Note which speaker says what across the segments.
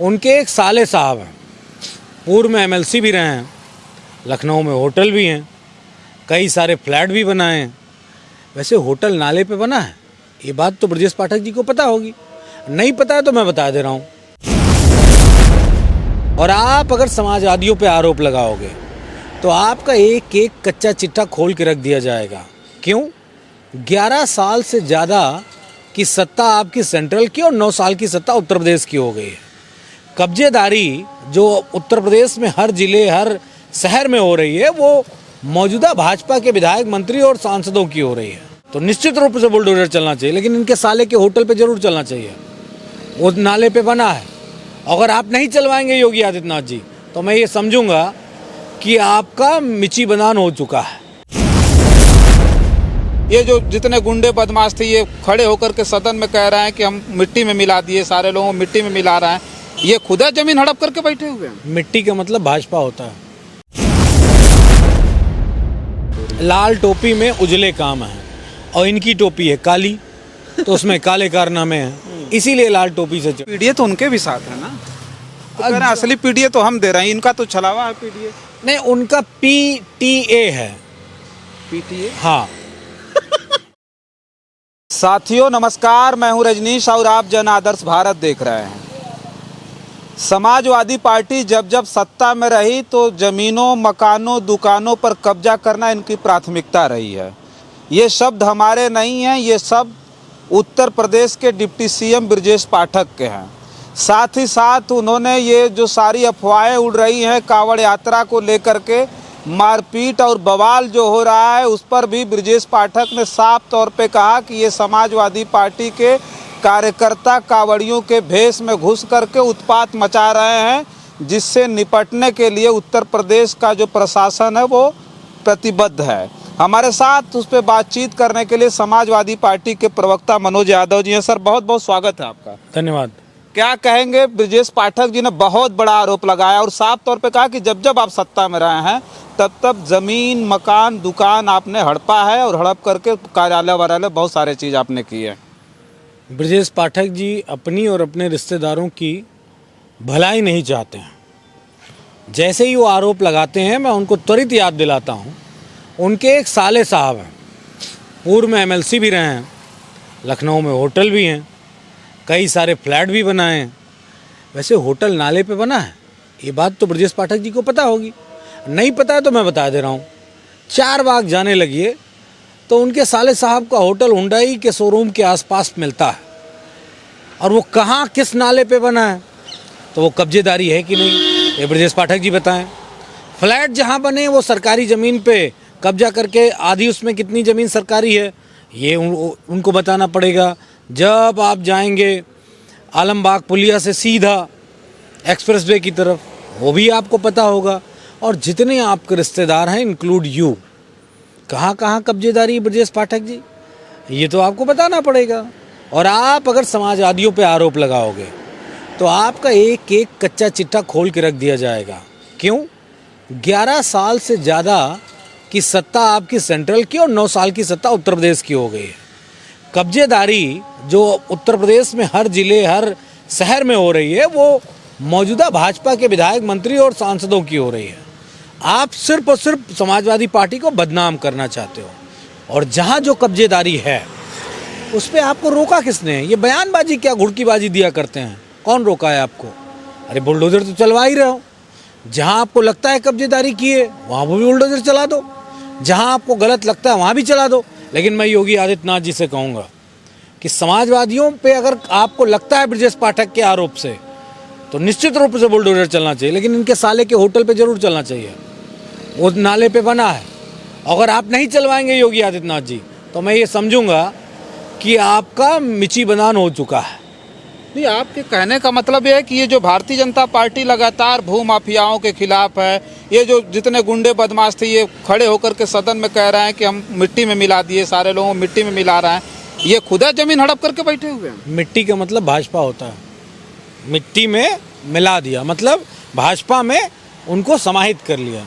Speaker 1: उनके एक साले साहब हैं, पूर्व में एमएलसी भी रहे हैं, लखनऊ में होटल भी हैं, कई सारे फ्लैट भी बनाए हैं। वैसे होटल नाले पे बना है, ये बात तो ब्रजेश पाठक जी को पता होगी। नहीं पता है तो मैं बता दे रहा हूँ। और आप अगर समाजवादियों पे आरोप लगाओगे तो आपका एक एक कच्चा चिट्ठा खोल के रख दिया जाएगा। क्यों? 11 साल से ज़्यादा की सत्ता आपकी सेंट्रल की और 9 साल की सत्ता उत्तर प्रदेश की हो गई है। कब्जेदारी जो उत्तर प्रदेश में हर जिले हर शहर में हो रही है, वो मौजूदा भाजपा के विधायक, मंत्री और सांसदों की हो रही है। तो निश्चित रूप से बुलडोजर चलना चाहिए, लेकिन इनके साले के होटल पे जरूर चलना चाहिए। वो नाले पे बना है। अगर आप नहीं चलवाएंगे योगी आदित्यनाथ जी, तो मैं ये समझूंगा कि आपका मिची बनान हो चुका है।
Speaker 2: ये जो जितने गुंडे बदमाश थे, ये खड़े होकर के सदन में कह रहे हैं कि हम मिट्टी में मिला दिए, सारे लोगों को मिट्टी में मिला रहे हैं। ये खुदा जमीन हड़प करके बैठे हुए हैं।
Speaker 1: मिट्टी का मतलब भाजपा होता है। लाल टोपी में उजले काम है और इनकी टोपी है काली, तो उसमें काले कारनामे हैं, इसीलिए लाल टोपी से
Speaker 2: पीडीए तो उनके भी साथ है ना। तो कह रहे हैं असली पीडीए तो हम दे रहे हैं, इनका तो छलावा है पीडीए।
Speaker 1: नहीं, उनका पीटीए है।
Speaker 2: पीटीए?
Speaker 1: हाँ।
Speaker 2: साथियों नमस्कार, मैं हूं रजनीश और आप जन आदर्श भारत देख रहे हैं। समाजवादी पार्टी जब जब सत्ता में रही तो जमीनों, मकानों, दुकानों पर कब्जा करना इनकी प्राथमिकता रही है। ये शब्द हमारे नहीं हैं, ये सब उत्तर प्रदेश के डिप्टी सीएम ब्रजेश पाठक के हैं। साथ ही साथ उन्होंने ये जो सारी अफवाहें उड़ रही हैं कांवड़ यात्रा को लेकर के, मारपीट और बवाल जो हो रहा है, उस पर भी ब्रजेश पाठक ने साफ तौर पे कहा कि ये समाजवादी पार्टी के कार्यकर्ता कांवड़ियों के भेष में घुस करके उत्पात मचा रहे हैं, जिससे निपटने के लिए उत्तर प्रदेश का जो प्रशासन है वो प्रतिबद्ध है। हमारे साथ उस पर बातचीत करने के लिए समाजवादी पार्टी के प्रवक्ता मनोज यादव जी हैं। सर, बहुत बहुत स्वागत है आपका।
Speaker 1: धन्यवाद।
Speaker 2: क्या कहेंगे? ब्रजेश पाठक जी ने बहुत बड़ा आरोप लगाया और साफ तौर पे कहा कि जब जब आप सत्ता में रहे हैं तब तब जमीन, मकान, दुकान आपने हड़पा है और हड़प करके कार्यालय वार्यालय बहुत सारे चीज़ आपने की है।
Speaker 1: ब्रजेश पाठक जी अपनी और अपने रिश्तेदारों की भलाई नहीं चाहते हैं। जैसे ही वो आरोप लगाते हैं, मैं उनको त्वरित याद दिलाता हूँ, उनके एक साले साहब हैं, पूर्व में एमएलसी भी रहे हैं, लखनऊ में होटल भी हैं, कई सारे फ्लैट भी बनाए हैं। वैसे होटल नाले पे बना है, ये बात तो ब्रजेश पाठक जी को पता होगी। नहीं पता है तो मैं बता दे रहा हूँ। 4 बाग जाने लगिए तो उनके साले साहब का होटल हुंडई के शोरूम के आसपास मिलता है। और वो कहाँ, किस नाले पे बना है, तो वो कब्जेदारी है कि नहीं, ये ब्रजेश पाठक जी बताएं। फ्लैट जहाँ बने वो सरकारी ज़मीन पे कब्जा करके, आधी उसमें कितनी ज़मीन सरकारी है ये उनको बताना पड़ेगा। जब आप जाएंगे आलमबाग पुलिया से सीधा एक्सप्रेसवे की तरफ, वो भी आपको पता होगा। और जितने आपके रिश्तेदार हैं, इंक्लूड यू, कहाँ कहाँ कब्जेदारी ब्रजेश पाठक जी, ये तो आपको बताना पड़ेगा। और आप अगर समाजवादियों पे आरोप लगाओगे तो आपका एक एक कच्चा चिट्ठा खोल के रख दिया जाएगा। क्यों? 11 साल से ज़्यादा की सत्ता आपकी सेंट्रल की और 9 साल की सत्ता उत्तर प्रदेश की हो गई है। कब्जेदारी जो उत्तर प्रदेश में हर जिले हर शहर में हो रही है, वो मौजूदा भाजपा के विधायक, मंत्री और सांसदों की हो रही है। आप सिर्फ और सिर्फ समाजवादी पार्टी को बदनाम करना चाहते हो। और जहाँ जो कब्जेदारी है उस पर आपको रोका किसने? ये बयानबाजी क्या घुड़कीबाजी दिया करते हैं, कौन रोका है आपको? अरे बुलडोजर तो चलवा ही रहे हो। जहाँ आपको लगता है कब्जेदारी की है वहाँ भी बुलडोजर चला दो, जहाँ आपको गलत लगता है वहाँ भी चला दो। लेकिन मैं योगी आदित्यनाथ जी से कहूँगा कि समाजवादियों पे अगर आपको लगता है ब्रजेश पाठक के आरोप से, तो निश्चित रूप से बुलडोजर चलना चाहिए, लेकिन इनके साले के होटल पे जरूर चलना चाहिए। वो नाले पे बना है। अगर आप नहीं चलवाएंगे योगी आदित्यनाथ जी, तो मैं ये समझूंगा कि आपका मिची बनान हो चुका है।
Speaker 2: नहीं, आपके कहने का मतलब ये है कि ये जो भारतीय जनता पार्टी लगातार भू माफियाओं के खिलाफ है, ये जो जितने गुंडे बदमाश थे, ये खड़े होकर के सदन में कह रहे हैं कि हम मिट्टी में मिला दिए, सारे लोगों को मिट्टी में मिला रहे हैं। ये खुदा जमीन हड़प करके बैठे हुए हैं।
Speaker 1: मिट्टी का मतलब भाजपा होता है। मिट्टी में मिला दिया मतलब भाजपा में उनको समाहित कर लिया।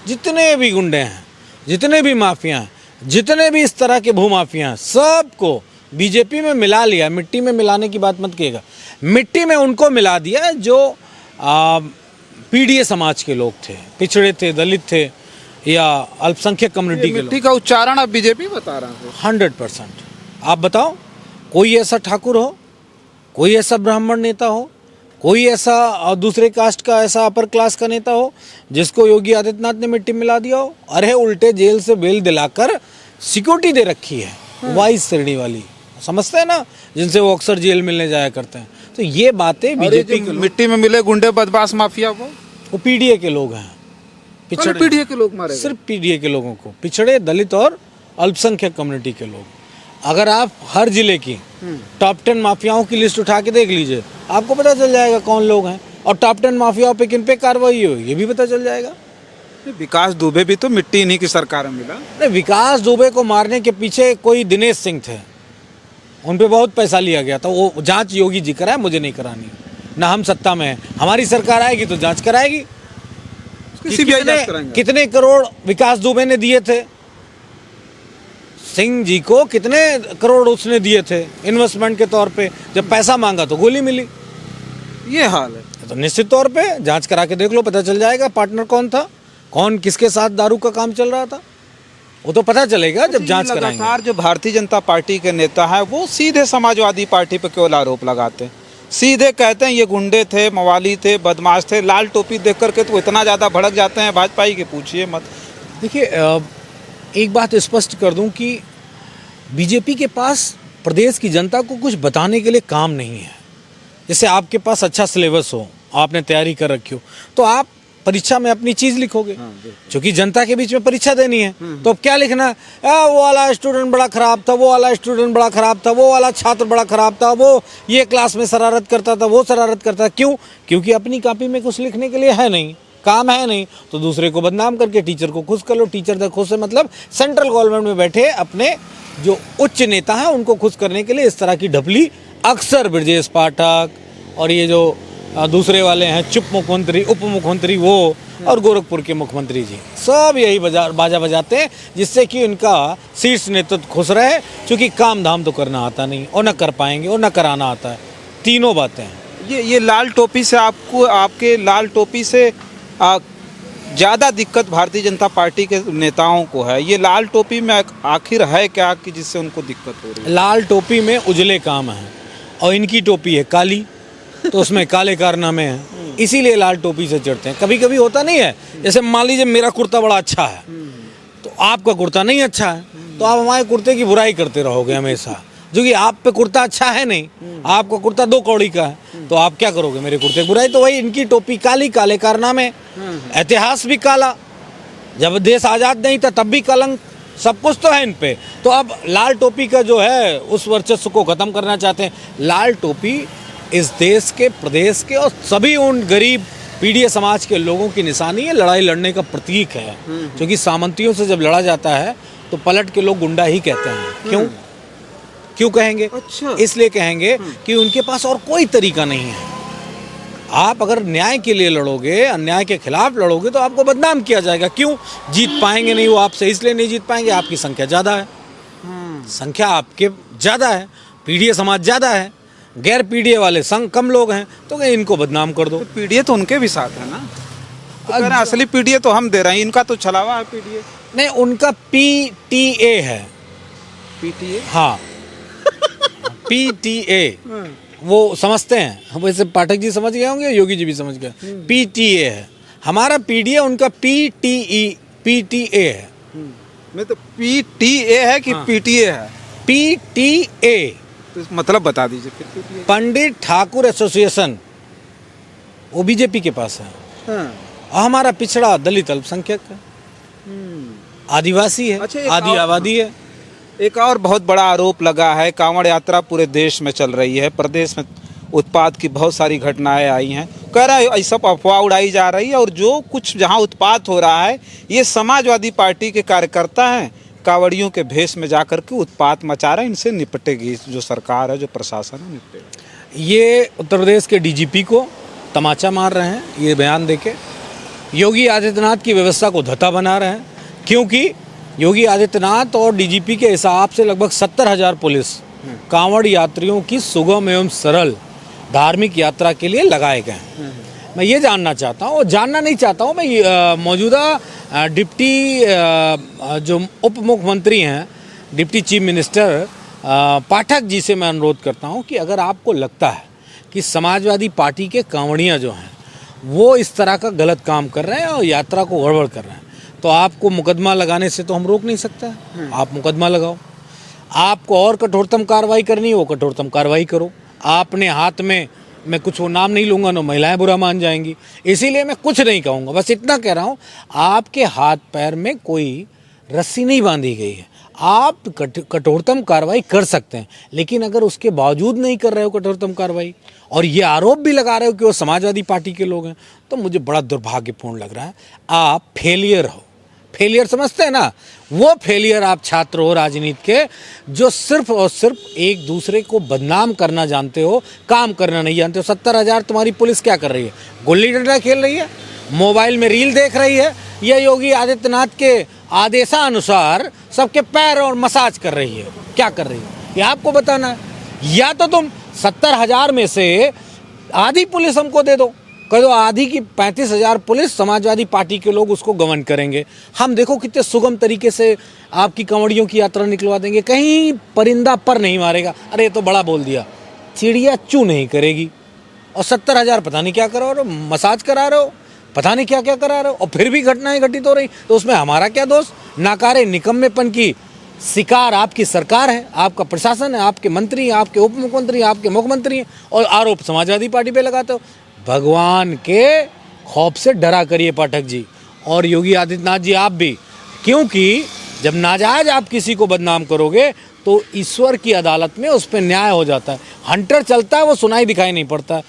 Speaker 1: जितने भी गुंडे हैं, जितने भी माफिया हैं, जितने भी इस तरह के भूमाफिया हैं, सबको बीजेपी में मिला लिया। मिट्टी में मिलाने की बात मत कीजिएगा। मिट्टी में उनको मिला दिया जो पीडीए समाज के लोग थे, पिछड़े थे, दलित थे या अल्पसंख्यक कम्युनिटी के लोग।
Speaker 2: मिट्टी का उच्चारण अब बीजेपी बता रहा है।
Speaker 1: 100%। आप बताओ, कोई ऐसा ठाकुर हो, कोई ऐसा ब्राह्मण नेता हो, कोई ऐसा दूसरे कास्ट का, ऐसा अपर क्लास का नेता हो जिसको योगी आदित्यनाथ ने मिट्टी मिला दिया हो? अरे उल्टे जेल से बेल दिलाकर सिक्योरिटी दे रखी है वाइस श्रेणी वाली, समझते हैं ना, जिनसे वो अक्सर जेल मिलने जाया करते हैं। तो ये बातें बीजेपी के
Speaker 2: मिट्टी में मिले गुंडे बदमाश माफिया वो
Speaker 1: पीडीए के लोग हैं, पिछड़े
Speaker 2: पीढ़ी के लोग मारे,
Speaker 1: सिर्फ पीडीए के लोगों को, पिछड़े, दलित और अल्पसंख्यक कम्युनिटी के लोग। अगर आप हर जिले की टॉप 10 माफियाओं की लिस्ट उठा के देख लीजिए, आपको पता चल जाएगा कौन लोग हैं, और टॉप 10 माफियाओं पे किन पे कार्रवाई हुई ये भी पता चल जाएगा।
Speaker 2: विकास दुबे भी तो मिट्टी इन्हीं की सरकार में मिला।
Speaker 1: नहीं, विकास दुबे को मारने के पीछे कोई दिनेश सिंह थे, उन पे बहुत पैसा लिया गया था। वो जांच योगी जी कराए, मुझे नहीं करानी, ना हम सत्ता में है। हमारी सरकार आएगी तो जांच कराएगी। कितने करोड़ विकास दुबे ने दिए थे सिंह जी को, कितने करोड़ उसने दिए थे इन्वेस्टमेंट के तौर पे? जब पैसा मांगा तो गोली मिली।
Speaker 2: ये हाल है
Speaker 1: तो निश्चित तौर पे जांच करा के देख लो, पता चल जाएगा पार्टनर कौन था, कौन किसके साथ दारू का काम चल रहा था, वो तो पता चलेगा जब जांच कराएंगे।
Speaker 2: लगातार जो भारतीय जनता पार्टी के नेता है वो सीधे समाजवादी पार्टी पे केवल आरोप लगाते हैं, सीधे कहते हैं ये गुंडे थे, मवाली थे, बदमाश थे। लाल टोपी देख करके तो इतना ज़्यादा भड़क जाते हैं भाजपा ही के, पूछिए मत।
Speaker 1: देखिए, एक बात स्पष्ट कर दूं कि बीजेपी के पास प्रदेश की जनता को कुछ बताने के लिए काम नहीं है। जैसे आपके पास अच्छा सिलेबस हो, आपने तैयारी कर रखी हो, तो आप परीक्षा में अपनी चीज लिखोगे, क्योंकि जनता के बीच में परीक्षा देनी है। तो अब क्या लिखना है? वो वाला स्टूडेंट बड़ा खराब था, वो वाला स्टूडेंट बड़ा खराब था, वो वाला छात्र बड़ा खराब था, वो ये क्लास में शरारत करता था, वो शरारत करता था। क्यों? क्योंकि अपनी कॉपी में कुछ लिखने के लिए है नहीं, काम है नहीं, तो दूसरे को बदनाम करके टीचर को खुश कर लो। टीचर तक खुश है मतलब सेंट्रल गवर्नमेंट में बैठे अपने जो उच्च नेता हैं उनको खुश करने के लिए इस तरह की ढपली अक्सर ब्रजेश पाठक और ये जो दूसरे वाले हैं चुप मुख्यमंत्री, उप मुख्यमंत्री वो, और गोरखपुर के मुख्यमंत्री जी, सब यही बाजा बजाते हैं जिससे कि उनका शीर्ष नेतृत्व खुश रहे, क्योंकि काम धाम तो करना आता नहीं और न कर पाएंगे और न कराना आता है। तीनों बातें हैं।
Speaker 2: ये लाल टोपी से आपको, आपके लाल टोपी से ज़्यादा दिक्कत भारतीय जनता पार्टी के नेताओं को है। ये लाल टोपी में आखिर है क्या कि जिससे उनको दिक्कत हो रही है?
Speaker 1: लाल टोपी में उजले काम हैं और इनकी टोपी है काली, तो उसमें काले कारनामे हैं, इसीलिए लाल टोपी से चढ़ते हैं। कभी कभी होता नहीं है, जैसे मान लीजिए मेरा कुर्ता बड़ा अच्छा है तो आपका कुर्ता नहीं अच्छा है, तो आप हमारे कुर्ते की बुराई करते रहोगे हमेशा, जो कि आप पे कुर्ता अच्छा है नहीं, आपका कुर्ता 2 कौड़ी का है, तो आप क्या करोगे मेरे कुर्ते की बुराई? तो वही इनकी टोपी काली, काले कारनामे, इतिहास भी काला, जब देश आज़ाद नहीं था तब भी कलंक, सब कुछ तो है इन पे। तो अब लाल टोपी का जो है उस वर्चस्व को ख़त्म करना चाहते हैं। लाल टोपी इस देश के, प्रदेश के और सभी उन गरीब पीड़ित समाज के लोगों की निशानी है, लड़ाई लड़ने का प्रतीक है। क्योंकि सामंतियों से जब लड़ा जाता है तो पलट के लोग गुंडा ही कहते हैं। क्यों कहेंगे?
Speaker 2: अच्छा।
Speaker 1: इसलिए कहेंगे कि उनके पास और कोई तरीका नहीं है। आप अगर न्याय के लिए लड़ोगे, अन्याय के खिलाफ लड़ोगे तो आपको बदनाम किया जाएगा। क्यों? जीत पाएंगे नहीं वो आपसे, इसलिए नहीं जीत पाएंगे, आपकी संख्या ज़्यादा है, संख्या आपके ज़्यादा है, पीड़ित समाज ज़्यादा है, गैर पीड़ित वाले संग कम लोग हैं, तो इनको बदनाम कर दो।
Speaker 2: तो पीड़ित तो उनके भी साथ है ना, तो असली पीड़ित तो हम दे रहे हैं, इनका तो छलावा है पीड़ित।
Speaker 1: नहीं, उनका PTA है।
Speaker 2: PTA?
Speaker 1: हाँ PTA वो समझते हैं, वैसे पाठक जी समझ गए होंगे, योगी जी भी समझ गए। PTA है हमारा PDA, उनका PTA है।
Speaker 2: मैं तो PTA है कि PTA है?
Speaker 1: PTA
Speaker 2: तो मतलब बता दीजिए फिर। PTA
Speaker 1: पंडित ठाकुर एसोसिएशन, वो बीजेपी के पास है। और हमारा पिछड़ा दलित अल्पसंख्यक है, आदिवासी है,
Speaker 2: अच्छा,
Speaker 1: आदि आबादी है।
Speaker 2: एक और बहुत बड़ा आरोप लगा है, कांवड़ यात्रा पूरे देश में चल रही है, प्रदेश में उत्पात की बहुत सारी घटनाएं आई हैं, कह रहा है ऐसा अफवाह उड़ाई जा रही है, और जो कुछ जहां उत्पात हो रहा है ये समाजवादी पार्टी के कार्यकर्ता हैं, कांवड़ियों के भेष में जाकर के उत्पात मचा रहे हैं। इनसे निपटेगी जो सरकार है, जो प्रशासन है, निपटेगा।
Speaker 1: ये उत्तर प्रदेश के DGP को तमाचा मार रहे हैं, ये बयान देके योगी आदित्यनाथ की व्यवस्था को धता बना रहे हैं। क्योंकि योगी आदित्यनाथ और DGP के हिसाब से लगभग 70,000 पुलिस कांवड़ यात्रियों की सुगम एवं सरल धार्मिक यात्रा के लिए लगाए गए हैं। मैं ये जानना चाहता हूँ, और जानना नहीं चाहता हूँ, मैं मौजूदा डिप्टी जो उप मुख्यमंत्री हैं, deputy chief minister Pathak ji से मैं अनुरोध करता हूँ कि अगर आपको लगता है कि समाजवादी पार्टी के कांवड़ियाँ जो हैं वो इस तरह का गलत काम कर रहे हैं और यात्रा को गड़बड़ कर रहे हैं, तो आपको मुकदमा लगाने से तो हम रोक नहीं सकते। आप मुकदमा लगाओ। आपको और कठोरतम कार्रवाई करनी हो, कठोरतम कार्रवाई करो। आपने हाथ में, मैं कुछ वो नाम नहीं लूँगा, ना महिलाएं बुरा मान जाएंगी, इसीलिए मैं कुछ नहीं कहूँगा, बस इतना कह रहा हूँ, आपके हाथ पैर में कोई रस्सी नहीं बांधी गई है। आप कठोरतम कार्रवाई कर सकते हैं, लेकिन अगर उसके बावजूद नहीं कर रहे हो कठोरतम कार्रवाई और ये आरोप भी लगा रहे हो कि वो समाजवादी पार्टी के लोग हैं, तो मुझे बड़ा दुर्भाग्यपूर्ण लग रहा है। आप फेलियर हो। फेलियर समझते हैं ना, वो फेलियर आप छात्र हो राजनीति के, जो सिर्फ और सिर्फ एक दूसरे को बदनाम करना जानते हो, काम करना नहीं जानते हो। 70,000 तुम्हारी पुलिस क्या कर रही है? गुल्ली डंडा खेल रही है, मोबाइल में रील देख रही है, या योगी आदित्यनाथ के आदेशानुसार सबके पैर और मसाज कर रही है? क्या कर रही है ये आपको बताना है। या तो तुम 70,000 में से आधी पुलिस हमको दे दो, कह दो आधी की 35,000 पुलिस समाजवादी पार्टी के लोग उसको गवर्न करेंगे। हम देखो कितने सुगम तरीके से आपकी कंवड़ियों की यात्रा निकलवा देंगे, कहीं परिंदा पर नहीं मारेगा। अरे ये तो बड़ा बोल दिया, चिड़िया चू नहीं करेगी। और 70,000 पता नहीं क्या करा रहे हो, मसाज करा रहे हो, पता नहीं क्या क्या करा रहे हो, और फिर भी घटनाएं घटित हो रही, तो उसमें हमारा क्या दोष? नाकारे निकम्मेपन की शिकार आपकी सरकार है, आपका प्रशासन है, आपके मंत्री हैं, आपके उप मुख्यमंत्री, आपके मुख्यमंत्री हैं, और आरोप समाजवादी पार्टी पे लगाते हो। भगवान के खौफ से डरा करिए पाठक जी और योगी आदित्यनाथ जी आप भी, क्योंकि जब नाजायज आप किसी को बदनाम करोगे तो ईश्वर की अदालत में उस पर न्याय हो जाता है। हंटर चलता है, वो सुनाई दिखाई नहीं पड़ता,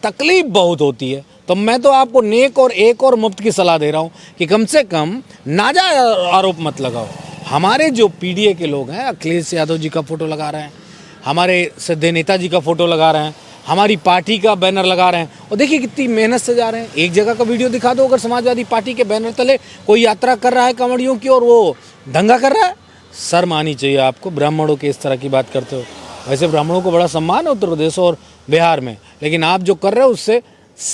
Speaker 1: तकलीफ बहुत होती है। तो मैं तो आपको नेक और एक और मुफ्त की सलाह दे रहा हूँ कि कम से कम नाजायज आरोप मत लगाओ। हमारे जो पीडीए के लोग हैं, अखिलेश यादव जी का फोटो लगा रहे हैं, हमारे सिद्धे नेता जी का फोटो लगा रहे हैं, हमारी पार्टी का बैनर लगा रहे हैं, और देखिए कितनी मेहनत से जा रहे हैं। एक जगह का वीडियो दिखा दो, अगर समाजवादी पार्टी के बैनर तले कोई यात्रा कर रहा है कांवड़ियों की और वो दंगा कर रहा है, शर्म आनी चाहिए आपको। ब्राह्मणों की इस तरह की बात करते हो। वैसे ब्राह्मणों को बड़ा सम्मान है उत्तर प्रदेश और बिहार में, लेकिन आप जो कर रहे हो उससे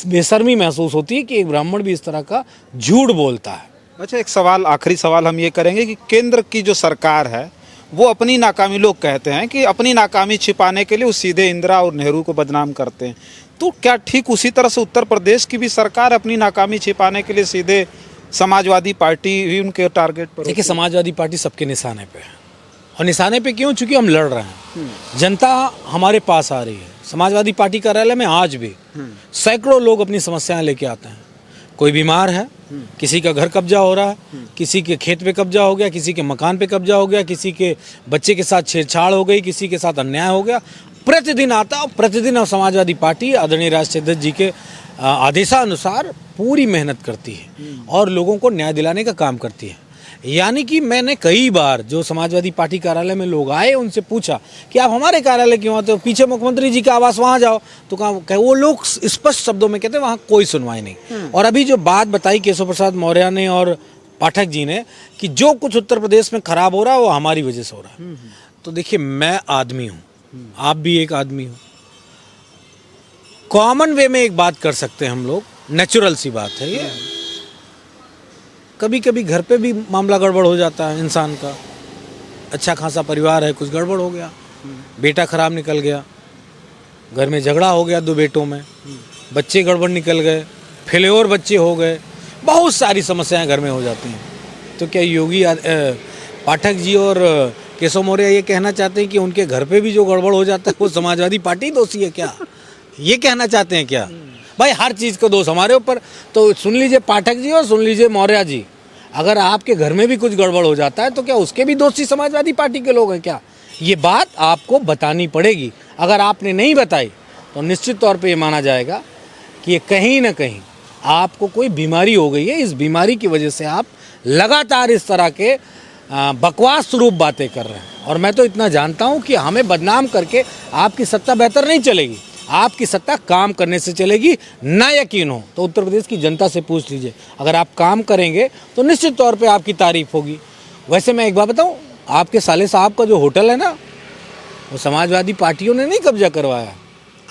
Speaker 1: बेशर्मी महसूस होती है कि एक ब्राह्मण भी इस तरह का झूठ बोलता है।
Speaker 2: अच्छा, एक सवाल, आखिरी सवाल हम ये करेंगे कि केंद्र की जो सरकार है वो अपनी नाकामी, लोग कहते हैं कि अपनी नाकामी छिपाने के लिए वो सीधे इंदिरा और नेहरू को बदनाम करते हैं, तो क्या ठीक उसी तरह से उत्तर प्रदेश की भी सरकार अपनी नाकामी छिपाने के लिए सीधे समाजवादी पार्टी ही उनके टारगेट पर?
Speaker 1: देखिए, समाजवादी पार्टी सबके निशाने पे है, और निशाने पे क्यों? चूंकि हम लड़ रहे हैं, जनता हमारे पास आ रही है। समाजवादी पार्टी कार्यालय में आज भी सैकड़ों लोग अपनी समस्याएं लेके आते हैं। कोई बीमार है, किसी का घर कब्जा हो रहा है, किसी के खेत पे कब्जा हो गया, किसी के मकान पे कब्जा हो गया, किसी के बच्चे के साथ छेड़छाड़ हो गई, किसी के साथ अन्याय हो गया, प्रतिदिन आता है। और प्रतिदिन समाजवादी पार्टी आदरणीय राजचंद्र जी के आदेशानुसार पूरी मेहनत करती है और लोगों को न्याय दिलाने का काम करती है। यानी कि मैंने कई बार जो समाजवादी पार्टी कार्यालय में लोग आए उनसे पूछा कि आप हमारे कार्यालय क्यों आते हो, पीछे मुख्यमंत्री जी का आवास वहाँ जाओ, तो कहा वो लोग स्पष्ट शब्दों में कहते हैं वहाँ कोई सुनवाई नहीं। और अभी जो बात बताई केशव प्रसाद मौर्य ने और पाठक जी ने कि जो कुछ उत्तर प्रदेश में खराब हो रहा है वो हमारी वजह से हो रहा है, तो देखिए मैं आदमी हूँ, आप भी एक आदमी हो, कॉमन वे में एक बात कर सकते हैं हम लोग, नेचुरल सी बात है ये। कभी कभी घर पे भी मामला गड़बड़ हो जाता है इंसान का, अच्छा खासा परिवार है, कुछ गड़बड़ हो गया, बेटा खराब निकल गया, घर में झगड़ा हो गया 2 बेटों में, बच्चे गड़बड़ निकल गए, फेल्योर बच्चे हो गए, बहुत सारी समस्याएं घर में हो जाती हैं। तो क्या योगी पाठक जी और केशव मौर्य ये कहना चाहते हैं कि उनके घर पे भी जो गड़बड़ हो जाता है वो समाजवादी पार्टी दोषी है क्या? ये कहना चाहते हैं क्या? भाई हर चीज़ का दोष हमारे ऊपर। तो सुन लीजिए पाठक जी और सुन लीजिए मौर्य जी, अगर आपके घर में भी कुछ गड़बड़ हो जाता है तो क्या उसके भी दोषी समाजवादी पार्टी के लोग हैं क्या? ये बात आपको बतानी पड़ेगी। अगर आपने नहीं बताई तो निश्चित तौर पे ये माना जाएगा कि ये कहीं ना कहीं आपको कोई बीमारी हो गई है। इस बीमारी की वजह से आप लगातार इस तरह के बकवास स्वरूप बातें कर रहे हैं। और मैं तो इतना जानता हूँ कि हमें बदनाम करके आपकी सत्ता बेहतर नहीं चलेगी, आपकी सत्ता काम करने से चलेगी। ना यकीन हो तो उत्तर प्रदेश की जनता से पूछ लीजिए, अगर आप काम करेंगे तो निश्चित तौर पे आपकी तारीफ होगी। वैसे मैं एक बात बताऊं, आपके साले साहब का जो होटल है ना, वो समाजवादी पार्टियों ने नहीं कब्जा करवाया,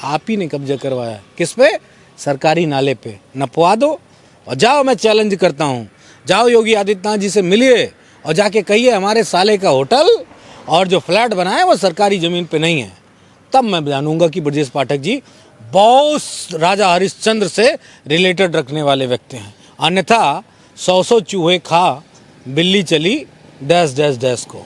Speaker 1: आप ही ने कब्जा करवाया है। किस पे? सरकारी नाले पे। नपवा दो और जाओ, मैं चैलेंज करता हूँ, जाओ योगी आदित्यनाथ जी से मिलिए और जाके कहिए हमारे साले का होटल और जो फ्लैट बना है वो सरकारी ज़मीन पे नहीं है। तब मैं जानूंगा कि ब्रजेश पाठक जी बहुत राजा हरिश्चंद्र से रिलेटेड रखने वाले व्यक्ति हैं। अन्यथा 100 चूहे खा बिल्ली चली डैश डैश डैश को।